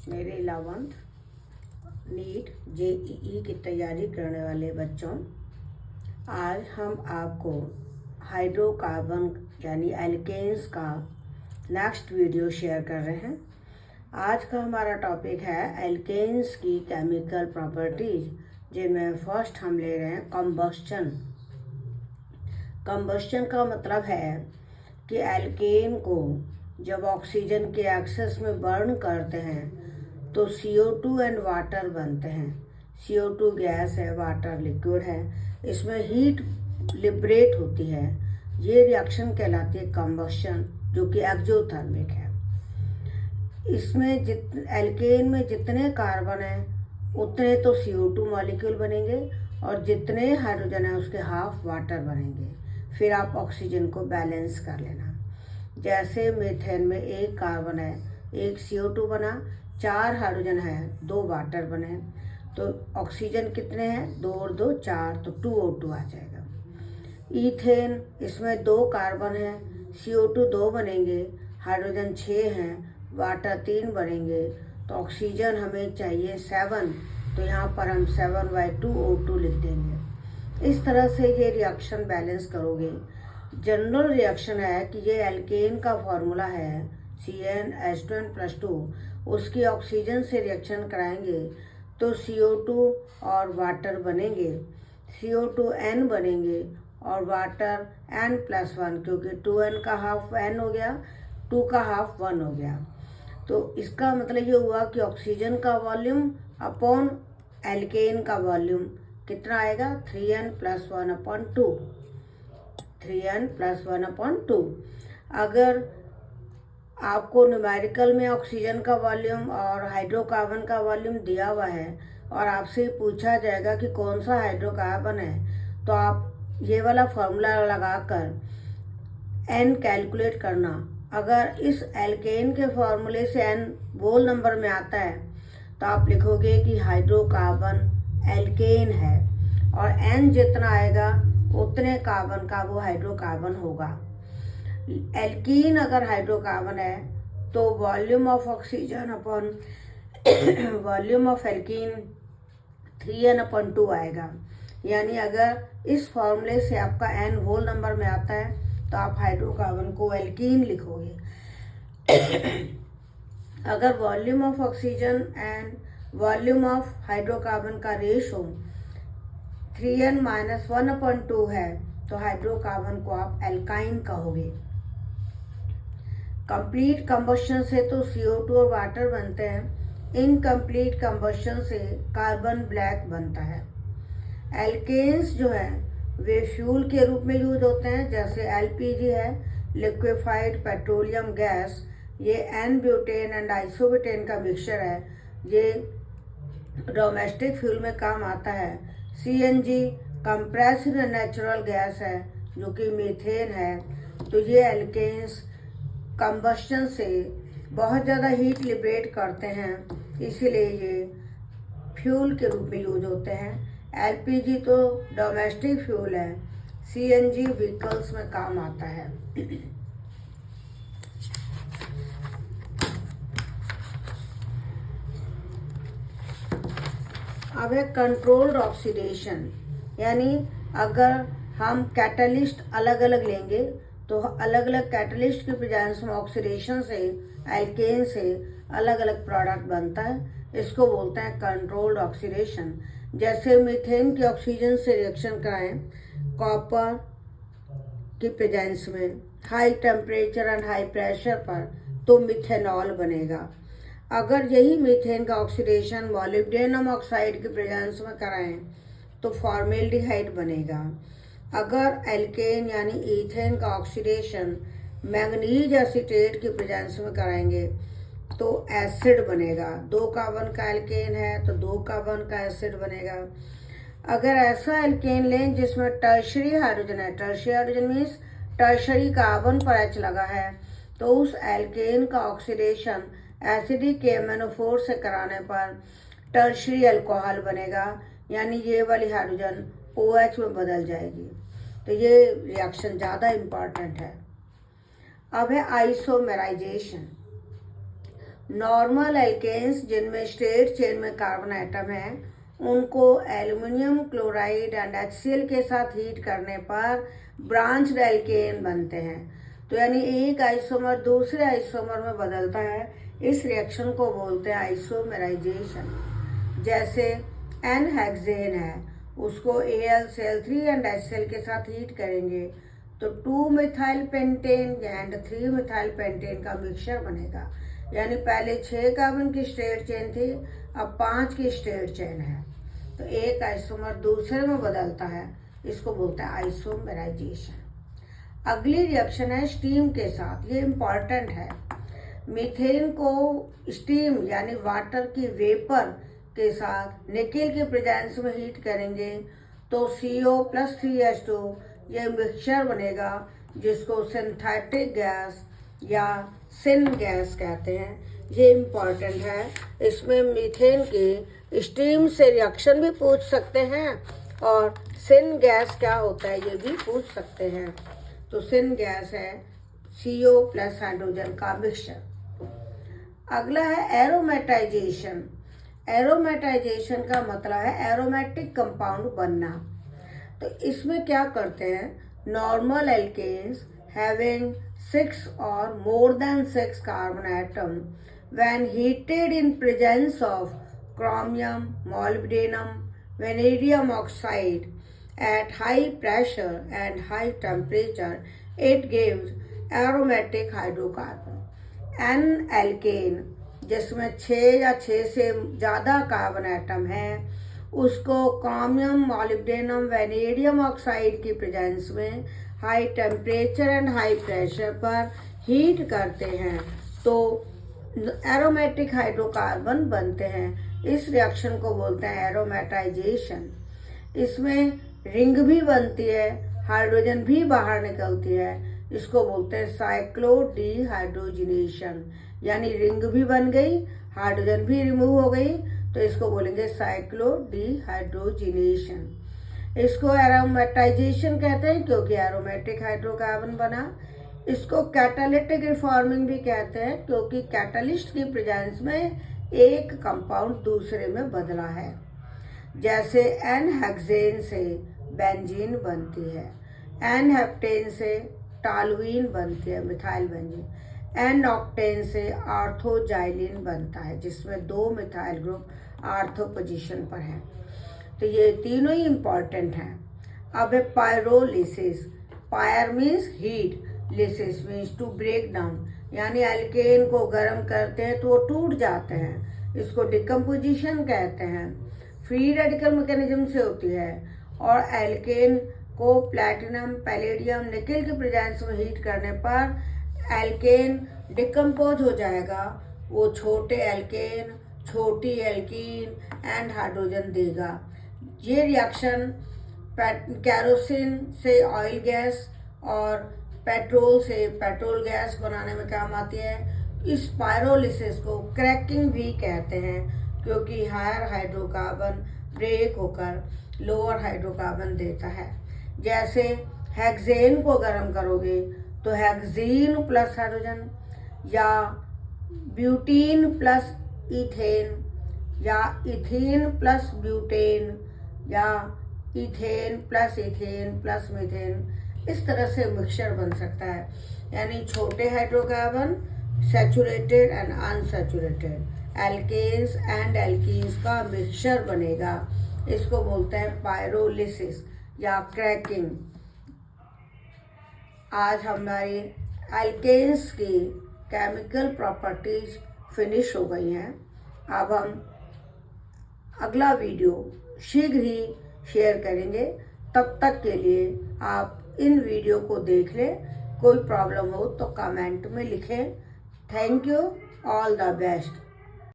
मेरे 11th NEET JEE की तैयारी करने वाले बच्चों, आज हम आपको हाइड्रोकार्बन यानी एल्केन्स का नेक्स्ट वीडियो शेयर कर रहे हैं। आज का हमारा टॉपिक है एल्केन्स की केमिकल प्रॉपर्टीज, जिनमें फर्स्ट हम ले रहे हैं कंबस्शन। कंबस्शन का मतलब है कि एल्केन को जब ऑक्सीजन के एक्सेस में बर्न करते हैं तो CO2 एंड वाटर बनते हैं। CO2 गैस है, वाटर लिक्विड है, इसमें हीट लिबरेट होती है। ये रिएक्शन कहलाती है कंबस्शन, जो कि एक्सोथर्मिक है। इसमें एल्केन में जितने कार्बन हैं उतने तो CO2 मॉलिक्यूल बनेंगे और जितने हाइड्रोजन है उसके हाफ वाटर बनेंगे। फिर आप ऑक्सीजन को बैलेंस कर लेना। जैसे मीथेन में एक कार्बन है, एक CO2 बना, 4 हाइड्रोजन है, 2 वाटर बने, तो ऑक्सीजन कितने हैं? 2 और 2 4, तो 2O2 आ जाएगा। ईथेन, इसमें 2 कार्बन है, CO2 2 बनेंगे, हाइड्रोजन 6 हैं, वाटर 3 बनेंगे, तो ऑक्सीजन हमें चाहिए 7, तो यहाँ पर हम 7/2O2 लिख देंगे। इस तरह से ये रिएक्शन बैलेंस करोगे। जनरल रिएक्शन है कि ये एल्केन का फॉर्मूला है CnH2n+2, उसकी ऑक्सीजन से रिएक्शन कराएंगे तो CO2 और वाटर बनेंगे, CO2N बनेंगे और वाटर N+1, क्योंकि 2N का हाफ N हो गया, 2 का हाफ 1 हो गया। तो इसका मतलब ये हुआ कि ऑक्सीजन का वॉल्यूम अपॉन एल्केन का वॉल्यूम कितना आएगा? 3n+1/2। 3n+1/2। अगर आपको न्यूमेरिकल में ऑक्सीजन का वॉल्यूम और हाइड्रोकार्बन का वॉल्यूम दिया हुआ है और आपसे पूछा जाएगा कि कौन सा हाइड्रोकार्बन है, तो आप ये वाला फॉर्मूला लगाकर n कैलकुलेट करना। अगर इस एल्केन के फॉर्मूले से n होल नंबर में आता है तो आप लिखोगे कि हाइड्रोकार्बन एल्केन है, और n जितना आएगा उतने कार्बन का वो हाइड्रोकार्बन होगा। एल्कीन अगर हाइड्रोकार्बन है तो volume of oxygen upon volume of alkene 3n/2 आएगा। यानी अगर इस फॉर्मूले से आपका n होल नंबर में आता है तो आप हाइड्रोकार्बन को एल्कीन लिखोगे। अगर volume of oxygen and volume of hydrocarbon का रेशो 3n-1/2 है तो हाइड्रोकार्बन को आप एल्काइन कहोगे। कंप्लीट कंबस्शन से तो CO2 और वाटर बनते हैं, इनकम्प्लीट कंबस्शन से कार्बन ब्लैक बनता है। एल्केन्स जो है वे फ्यूल के रूप में यूज होते हैं, जैसे LPG है, लिक्विफाइड पेट्रोलियम गैस, ये N-ब्यूटेन एंड आइसोब्यूटेन का मिक्सचर है, ये डोमेस्टिक फ्यूल में काम आता है। CNG कंप्रेस्ड नेचुरल गैस है, जो कि मीथेन है। तो ये एल्केन्स कंबस्शन से बहुत ज़्यादा हीट लिबरेट करते हैं, इसीलिए ये फ्यूल के रूप में यूज होते हैं। LPG तो डोमेस्टिक फ्यूल है, CNG व्हीकल्स में काम आता है। अब है कंट्रोल्ड ऑक्सीडेशन, यानी अगर हम कैटलिस्ट अलग अलग लेंगे तो अलग अलग कैटलिस्ट के प्रेजेंस में ऑक्सीडेशन से एल्केन से अलग अलग प्रोडक्ट बनता है। इसको बोलते हैं कंट्रोल्ड ऑक्सीडेशन। जैसे मीथेन की ऑक्सीजन से रिएक्शन कराएं कॉपर की प्रेजेंस में high temperature and high pressure पर, तो मिथेनॉल बनेगा। अगर यही मीथेन का ऑक्सीडेशन मॉलिब्डेनम ऑक्साइड के प्रेजेंस में कराएं तो फॉर्मेल्डिहाइड बनेगा। अगर एल्केन यानी ईथेन का ऑक्सीडेशन मैंगनीज एसीटेट के प्रेजेंस में कराएंगे तो एसिड बनेगा। 2 कार्बन का एल्केन है तो 2 कार्बन का एसिड बनेगा। अगर ऐसा एल्केन लें जिसमें टर्शरी हाइड्रोजन है, tertiary hydrogen means tertiary carbon पर H लगा है, तो उस एल्केन का ऑक्सीडेशन एसिडिक KMnO4 से कराने पर टर्शरी अल्कोहल बनेगा, यानी ये वाली हाइड्रोजन OH में बदल जाएगी। तो ये रिएक्शन ज़्यादा इम्पॉर्टेंट है। अब है आइसोमेराइजेशन। नॉर्मल एल्केन्स जिनमें स्ट्रेट चेन में कार्बन आइटम है उनको एल्युमिनियम क्लोराइड एंड HCl के साथ हीट करने पर ब्रांच्ड एल्केन बनते हैं। तो यानी एक आइसोमर दूसरे आइसोमर में बदलता है, इस रिएक्शन को बोलते हैं आइसोमेराइजेशन। जैसे एन हेक्सेन है, उसको AlCl3 एंड HCl के साथ हीट करेंगे तो 2 methyl pentane and 3 methyl pentane का मिक्सचर बनेगा। यानी पहले 6 कार्बन की स्ट्रेट चेन थी, अब 5 की स्ट्रेट चेन है। तो एक आइसोमर दूसरे में बदलता है, इसको बोलते हैं आइसोमेराइजेशन। अगली रिएक्शन है स्टीम के साथ, ये इम्पॉर्टेंट है। मीथेन को स्टीम यानी वाटर की वेपर के साथ निकेल के प्रेजेंस में हीट करेंगे तो CO+3H2 ये मिक्सचर बनेगा, जिसको सिंथेटिक गैस या सिन गैस कहते हैं। ये इम्पॉर्टेंट है। इसमें मीथेन की स्टीम से रिएक्शन भी पूछ सकते हैं और सिन गैस क्या होता है ये भी पूछ सकते हैं। तो सिन गैस है CO प्लस हाइड्रोजन का मिक्सचर। अगला है एरोमेटाइजेशन। एरोमेटाइजेशन का मतलब है एरोमेटिक कंपाउंड बनना। तो इसमें क्या करते हैं, normal alkanes having 6 or more than 6 carbon atom when heated in presence of chromium, molybdenum, vanadium oxide at high pressure and high temperature, it gives aromatic hydrocarbon. N alkane जिसमें 6 या 6 से ज़्यादा कार्बन आइटम है उसको chromium, molybdenum, vanadium oxide की presence में high temperature and high pressure पर heat करते हैं तो एरोमेटिक हाइड्रोकार्बन बनते हैं। इस रिएक्शन को बोलते हैं एरोमेटाइजेशन। इसमें रिंग भी बनती है, हाइड्रोजन भी बाहर निकलती है, इसको बोलते हैं साइक्लोडीहाइड्रोजिनेशन। यानी रिंग भी बन गई, हाइड्रोजन भी रिमूव हो गई, तो इसको बोलेंगे साइक्लोडीहाइड्रोजिनेशन। इसको एरोमेटाइजेशन कहते हैं क्योंकि एरोमेटिक हाइड्रोकार्बन बना। इसको कैटालिटिक रिफॉर्मिंग भी कहते हैं क्योंकि कैटालिस्ट की प्रेजेंस में एक कंपाउंड दूसरे में बदला है। जैसे एन हेक्सेन से बेंजीन बनती है, एन हेप्टेन से टॉलुईन बनती है मिथाइल बेंजीन, एन ऑक्टेन से आर्थोजाइलिन बनता है जिसमें 2 मिथाइल ग्रुप आर्थो पोजीशन पर है। तो ये तीनों ही इम्पॉर्टेंट हैं। अब है pyrolysis. Pyro means heat, lysis means to break down, यानी एल्केन को गर्म करते हैं तो वो टूट जाते हैं, इसको डिकम्पोजिशन कहते हैं। फ्री रेडिकल मैकेनिज्म से होती है और एल्केन को प्लैटिनम, पैलेडियम, निकेल के प्रेजेंस में हीट करने पर एल्केन डिकम्पोज हो जाएगा, वो छोटे एल्केन, छोटी एल्कीन एंड हाइड्रोजन देगा। ये रिएक्शन कैरोसिन से ऑयल गैस और पेट्रोल से पेट्रोल गैस बनाने में काम आती है। इस पायरोलिसिस को क्रैकिंग भी कहते हैं क्योंकि हायर हाइड्रोकार्बन ब्रेक होकर लोअर हाइड्रोकार्बन देता है। जैसे हेक्सेन को गर्म करोगे तो हेक्सीन प्लस हाइड्रोजन या ब्यूटीन प्लस इथेन या इथीन प्लस ब्यूटेन या इथेन प्लस मीथेन, इस तरह से मिक्सचर बन सकता है। यानी छोटे hydrocarbon, saturated and unsaturated, alkanes and alkenes का मिक्सचर बनेगा, इसको बोलते हैं पायरोलिसिस या क्रैकिंग। आज हमारी एल्केन्स की केमिकल प्रॉपर्टीज फिनिश हो गई हैं। अब हम अगला वीडियो शीघ्र ही शेयर करेंगे, तब तक के लिए आप इन वीडियो को देख लें। कोई प्रॉब्लम हो तो कमेंट में लिखें। Thank you, all the best.